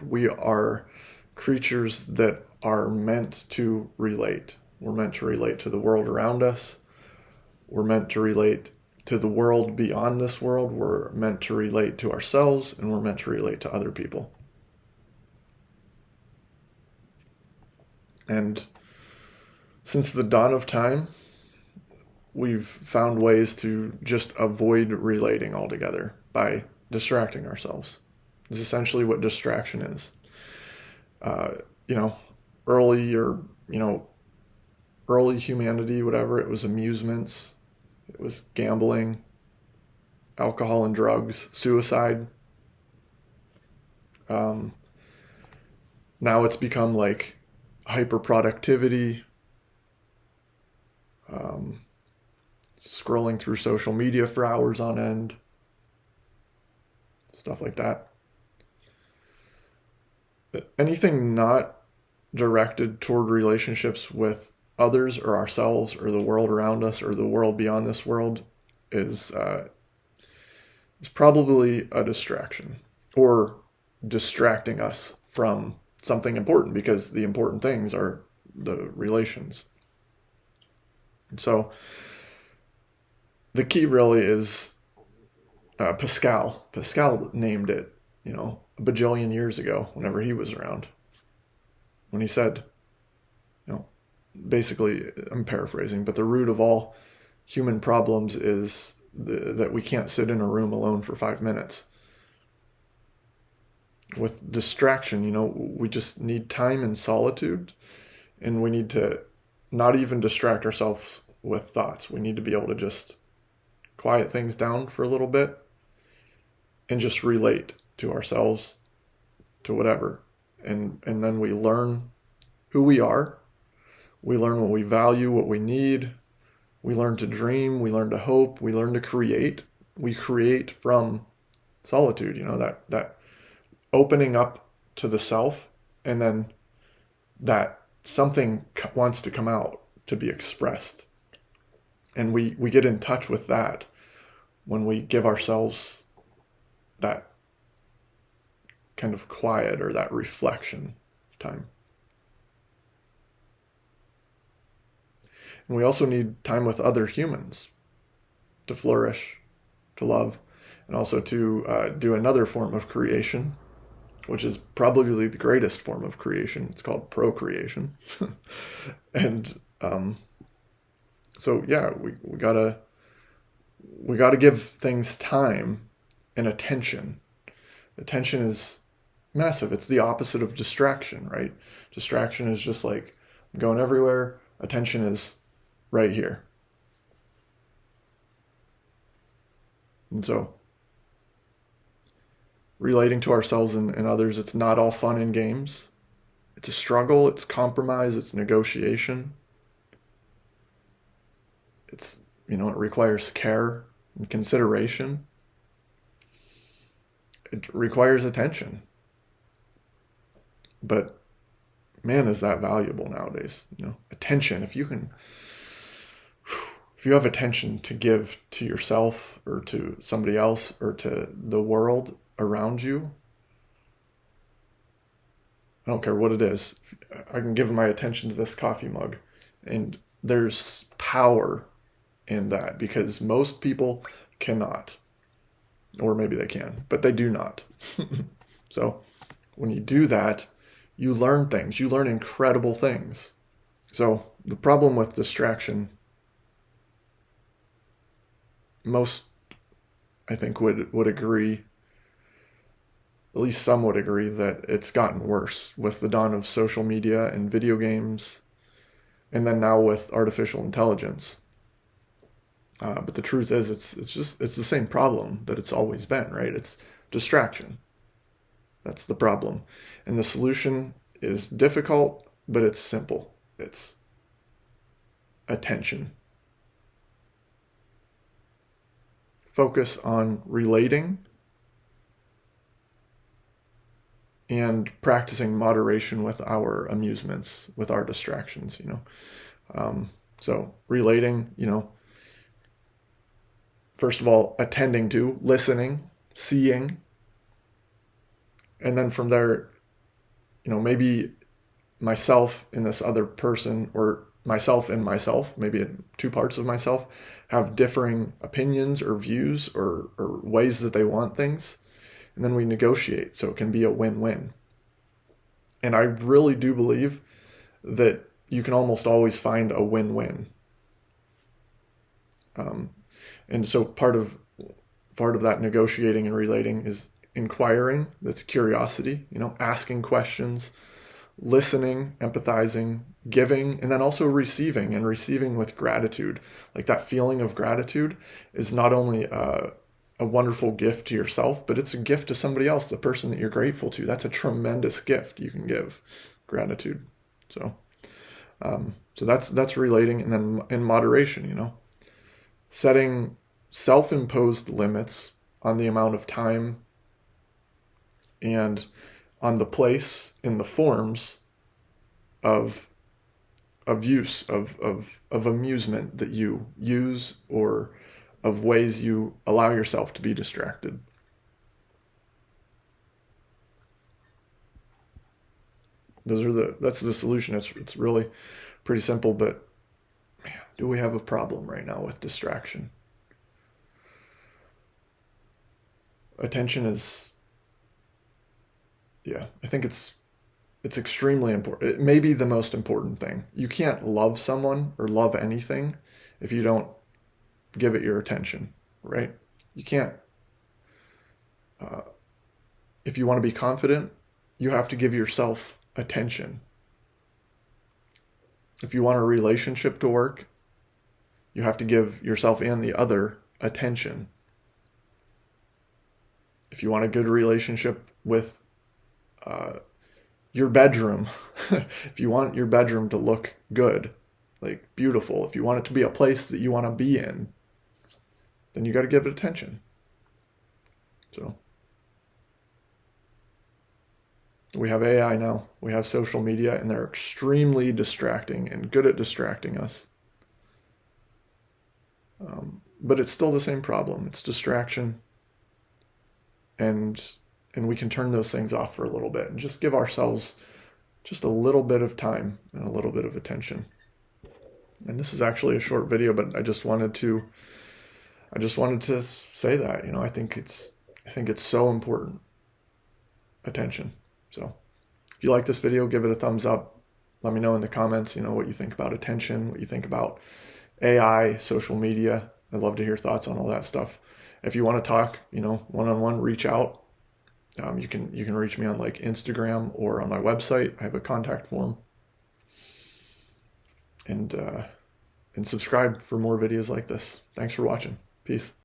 We are creatures that are meant to relate. We're meant to relate to the world around us. We're meant to relate to the world beyond this world. We're meant to relate to ourselves, and we're meant to relate to other people. And since the dawn of time, we've found ways to just avoid relating altogether by distracting ourselves. It's essentially what distraction is. Uh, you know, early or, you know, early humanity, whatever, it was amusements, it was gambling, alcohol and drugs, suicide. Um, Now it's become like hyper productivity, um, scrolling through social media for hours on end, stuff like that. But anything not directed toward relationships with others or ourselves or the world around us or the world beyond this world is is probably a distraction or distracting us from something important, because the important things are the relations. And so the key really is Pascal. Pascal named it, a bajillion years ago, whenever he was around, when he said, you know, basically, I'm paraphrasing, but the root of all human problems is that we can't sit in a room alone for 5 minutes. With distraction, we just need time and solitude, and we need to not even distract ourselves with thoughts. We need to be able to just quiet things down for a little bit and just relate to ourselves, to whatever. And then we learn who we are. We learn what we value, what we need. We learn to dream. We learn to hope. We learn to create. We create from solitude, that opening up to the self, and then that something wants to come out to be expressed. And we get in touch with that when we give ourselves that kind of quiet or that reflection time. And we also need time with other humans to flourish, to love, and also to do another form of creation, which is probably the greatest form of creation. It's called procreation. And so yeah, we gotta give things time and attention. Attention is massive. It's the opposite of distraction, right? Distraction is just like, I'm going everywhere. Attention is right here. And so relating to ourselves and others, it's not all fun and games. It's a struggle, it's compromise, it's negotiation. It requires care and consideration. It requires attention. But man, is that valuable nowadays. Attention. If you have attention to give to yourself or to somebody else or to the world around you, I don't care what it is. I can give my attention to this coffee mug, and there's power in that, because most people cannot, or maybe they can, but they do not. So when you do that, you learn things. You learn incredible things. So the problem with distraction, most, I think, would agree, at least some would agree, that it's gotten worse with the dawn of social media and video games, and then now with artificial intelligence. But the truth is, it's the same problem that it's always been, right? It's distraction. That's the problem. And the solution is difficult, but it's simple. It's attention. Focus on relating and practicing moderation with our amusements, with our distractions, So relating, first of all, attending to, listening, seeing, and then from there, maybe myself in this other person, or myself in myself, maybe in two parts of myself, have differing opinions or views or ways that they want things. And then we negotiate so it can be a win-win. And I really do believe that you can almost always find a win-win. And so part of that negotiating and relating is inquiring. That's curiosity, asking questions, listening, empathizing, giving, and then also receiving, and receiving with gratitude. Like, that feeling of gratitude is not only a wonderful gift to yourself, but it's a gift to somebody else, the person that you're grateful to. That's a tremendous gift you can give, gratitude. So that's relating. And then in moderation, setting self-imposed limits on the amount of time and on the place in the forms of use, of amusement that you use, or of ways you allow yourself to be distracted. That's the solution. It's really pretty simple, but man, do we have a problem right now with distraction? Attention is, I think it's extremely important. It may be the most important thing. You can't love someone or love anything if you don't give it your attention, right? You can't. If you want to be confident, you have to give yourself attention. If you want a relationship to work, you have to give yourself and the other attention. If you want a good relationship with your bedroom, if you want your bedroom to look good, like beautiful, if you want it to be a place that you want to be in, then you got to give it attention. So we have AI now, we have social media, and they're extremely distracting and good at distracting us. But it's still the same problem. It's distraction. And we can turn those things off for a little bit and just give ourselves just a little bit of time and a little bit of attention. And this is actually a short video, but I just wanted to say that, I think it's so important. Attention. So if you like this video, give it a thumbs up. Let me know in the comments, what you think about attention, what you think about AI, social media. I'd love to hear thoughts on all that stuff. If you want to talk, one-on-one, reach out. You can reach me on like Instagram or on my website. I have a contact form. And subscribe for more videos like this. Thanks for watching. Peace.